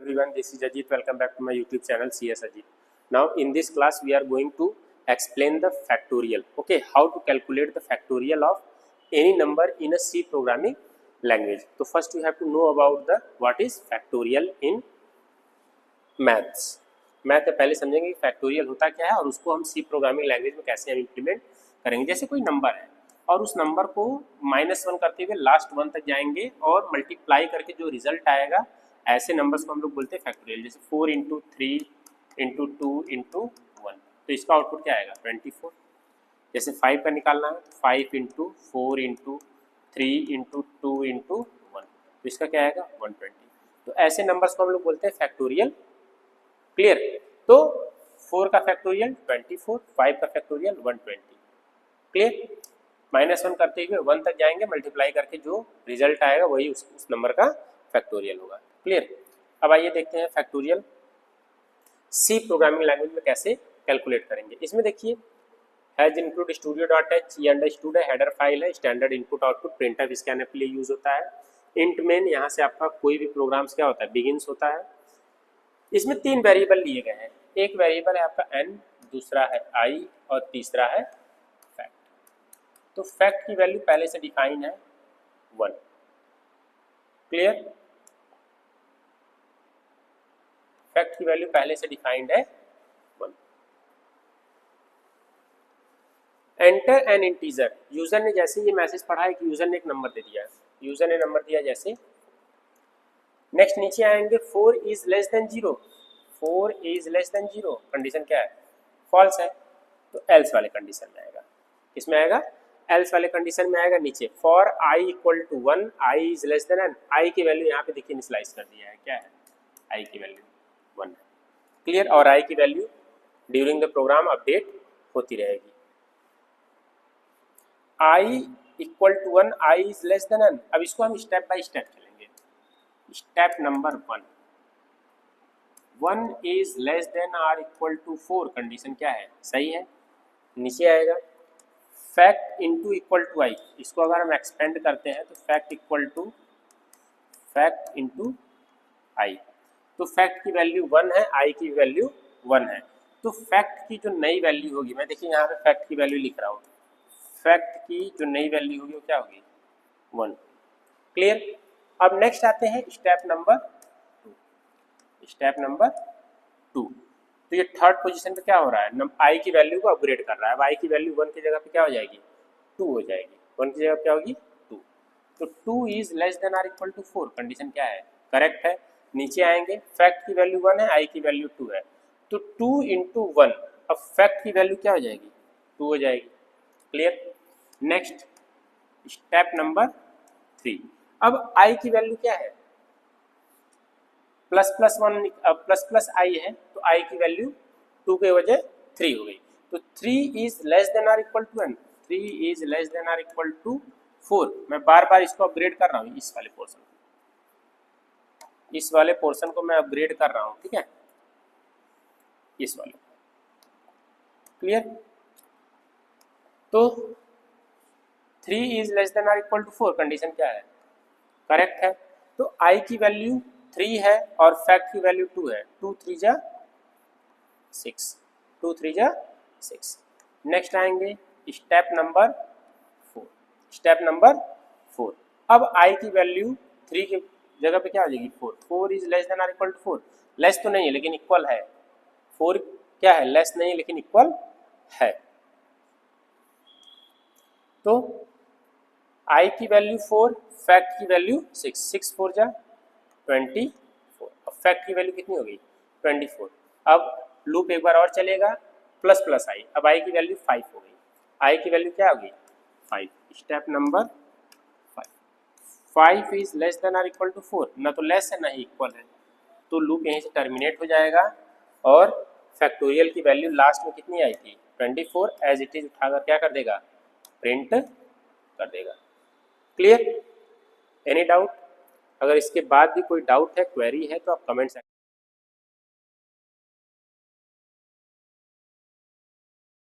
Everyone, this is Ajit. Welcome back to my YouTube channel CS Ajit. Now in this class we are going to explain the factorial. Okay, how to calculate the factorial of any number in a C programming language. So first you have to know about the what is factorial in maths. Math में पहले समझेंगे कि factorial होता क्या है और उसको हम सी प्रोग्रामिंग लैंग्वेज में कैसे हम इम्प्लीमेंट करेंगे। जैसे कोई नंबर है और उस नंबर को -1 करते हुए लास्ट 1 तक जाएंगे और मल्टीप्लाई करके जो रिजल्ट आएगा ऐसे नंबर्स को हम लोग बोलते हैं फैक्टोरियल। जैसे 4 × 3 × 2 × 1, तो इसका आउटपुट क्या आएगा 24। जैसे 5 का निकालना है 5 × 4 × 3 × 2 × 1, तो इसका क्या आएगा 120। तो ऐसे नंबर्स को हम लोग बोलते हैं फैक्टोरियल। क्लियर? तो 4 का फैक्टोरियल 24, 5 का फैक्टोरियल 120। क्लियर? -1 करते हुए 1 तक जाएंगे, मल्टीप्लाई करके जो रिजल्ट आएगा वही उस नंबर का फैक्टोरियल होगा। क्लियर? अब आइए देखते हैं फैक्टोरियल सी प्रोग्रामिंग लैंग्वेज में कैसे कैलकुलेट करेंगे। इसमें देखिए हैज इंक्लूड studio.h, ये अंडरस्टूड है, हेडर फाइल है, standard input output printf scanf के लिए यूज होता है। इंट मेन, यहाँ से आपका कोई भी प्रोग्राम्स क्या होता है बिगिंस होता है। इसमें 3 वेरिएबल लिए गए हैं, एक वेरिएबल है आपका n, दूसरा है i और तीसरा है फैक्ट। तो फैक्ट की वैल्यू पहले से डिफाइन है 1। क्लियर? फैक्ट की वैल्यू पहले से डिफाइंड है 1। एंटर एन इंटीजर, यूजर ने जैसे ये मैसेज पढ़ा है कि यूजर ने एक नंबर दे दिया है, यूजर ने नंबर दिया जैसे। नेक्स्ट नीचे आएंगे 4 is less then 0, 4 is less then 0, condition क्या है फॉल्स है, तो एल्स वाले कंडीशन में आएगा। किसमें आएगा? एल्स वाले कंडीशन में आएगा। नीचे for i = 1, i is less than n, i की वैल्यू यहाँ पे देखिए इनिशियलाइज कर दिया है, क्या है i की वैल्यू 1 है। क्लियर? और i की value during the program update होती रहेगी। i = 1, i is less than n। अब इसको हम स्टेप बाय स्टेप चलेंगे। Step number 1 is less than or equal to 4, condition क्या है सही है। नीचे आएगा fact into equal to i, इसको अगर हम एक्सपेंड करते हैं तो fact equal to fact into i, तो फैक्ट की वैल्यू 1 है, आई की वैल्यू 1 है। तो फैक्ट की जो नई वैल्यू होगी, मैं देखिए यहाँ पे फैक्ट की वैल्यू लिख रहा हूँ, फैक्ट की जो नई वैल्यू होगी वो क्या होगी 1। क्लियर? अब नेक्स्ट आते हैं स्टेप नंबर 2। स्टेप नंबर 2, तो ये थर्ड पोजीशन पे क्या हो रहा है, आई की वैल्यू को अपग्रेड कर रहा है। अब आई की वैल्यू 1 की जगह पे क्या हो जाएगी 2 हो जाएगी, 1 की जगह क्या होगी 2। तो 2 is less than or equal to 4, condition क्या है करेक्ट है। नीचे आएंगे फैक्ट की वैल्यू 1 है, आई की वैल्यू 2 है, तो 2 × 1, अब फैक्ट की वैल्यू क्या हो जाएगी 2 हो जाएगी। क्लियर? नेक्स्ट स्टेप नंबर 3, अब i की वैल्यू क्या है ++1 प्लस आई है, तो i की वैल्यू 2 के वजह 3 हो गई। तो 3 is less than or equal to n, 3 is less than or equal to 4। मैं बार बार इसको अपग्रेड कर रहा हूँ, इस वाले पोर्शन को, इस वाले पोर्शन को मैं अपग्रेड कर रहा हूँ, ठीक है, इस वाले। क्लियर? तो 3 is less than or equal to 4, condition क्या है करेक्ट है। तो i की वैल्यू 3 है और फैक्ट की वैल्यू 2 है, 2 3 जा 6, 2 3 जा 6। नेक्स्ट आएंगे स्टेप नंबर 4। स्टेप नंबर 4, अब i की वैल्यू 3 की जगह पे क्या हो जाएगी 4, 4 is less than or equal to 4, less तो नहीं है लेकिन इक्वल है, 4 क्या है लेस नहीं है लेकिन इक्वल है। तो i की वैल्यू 4, फैक्ट की वैल्यू 6, 6 4 जा 24, अब फैक्ट की वैल्यू कितनी हो गई 24। अब लूप एक बार और चलेगा प्लस आई, अब i की वैल्यू 5 हो गई, i की वैल्यू क्या होगी 5। Step number 5 is less than or equal to 4, ना तो लेस है ना ही इक्वल है, तो लूप यहीं से टर्मिनेट हो जाएगा और फैक्टोरियल की वैल्यू लास्ट में कितनी आई थी 24, एज इट इज उठाकर क्या कर देगा प्रिंट कर देगा। क्लियर? Any doubt? अगर इसके बाद भी कोई डाउट है, क्वेरी है, तो आप कमेंट